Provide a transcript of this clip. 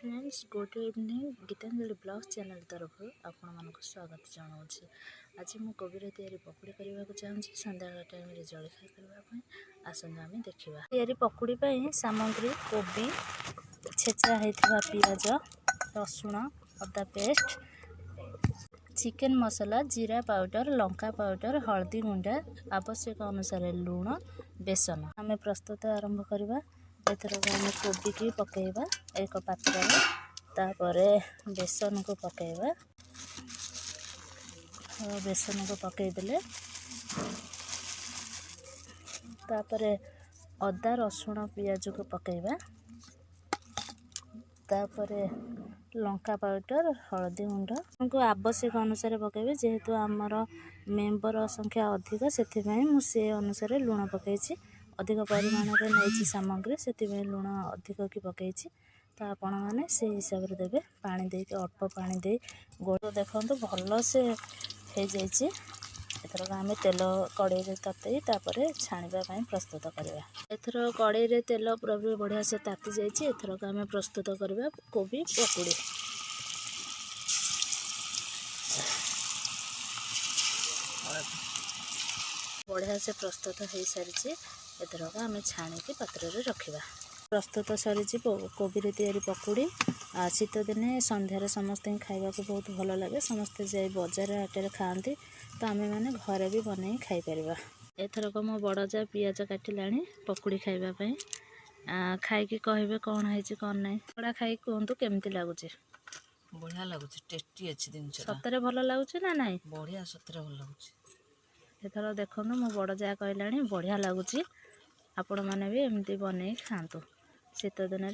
Friends good evening Gitanjali blog channel तरफ आपण मानक स्वागत जनाऊँगी। आज मु कोबी तैयारी पकुड़ी करने को चाहूँगी। संध्या टाइम जलखा करने आसंत आम देखा तैयारी पकुड़ी सामग्री कोबी छेचा होता पियाज रसुण अदा पेस्ट चिकेन मसला जीरा पाउडर लंका पाउडर हल्दी गुंडा आवश्यक अनुसार लुण बेसन आम प्रस्तुत आरंभ करवा। एथर आम कोबी की पकेबा एक पात्र तापर बेसन को पकेबा। बेसन को पकईदेले तापर अदा रसुण पियाज को पकेबा। तापर लंका पाउडर हल्दी गुंड को आवश्यक अनुसार पकेबे। जेहेतु आमर मेंबर संख्या अधिक से मुझे अनुसार लुण पकई अधिक परिमाण में नहीं सामग्री से लुण अधिक की पकई। तो आपण मैंने से हिसाब से देवे पानी देके अल्प पानी दे गोड़ देखो भल से हो जाइए। एथर आम तेल कड़े ततई तापर छाणीबा प्रस्तुत करवा। एथर कड़े तेल पूरा बढ़िया से ताती जाइए। एथर आम प्रस्तुत करवा कोबी पकुड़ी। बढ़िया से प्रस्तुत हो सारी एथरक आम छाणिकी पात्र रखा। प्रस्तुत सरी कोबी तैयारी पकुड़ी शीत दिने संध्यार समस्त खाइबा को बहुत भल लगे। समस्ते जाई बजार हाटे खाआंती तो आम मैंने घरे भी बन खाईपर। एथरक मो बड़ जा पियाज काटिला पकुड़ी खाइबापी खाई कहे कौन है कौन ना बड़ा खाई कहतु केमती लगुच। बढ़िया लगुच टेस्टी अच्छी दिन सतरे भल लगुच ना ना बढ़िया सतरे भल लगुच। एथर देखो मो बड़ जा कहला बढ़िया लगुच। आपण मैंने भी एमती बन खातु शीत दिन।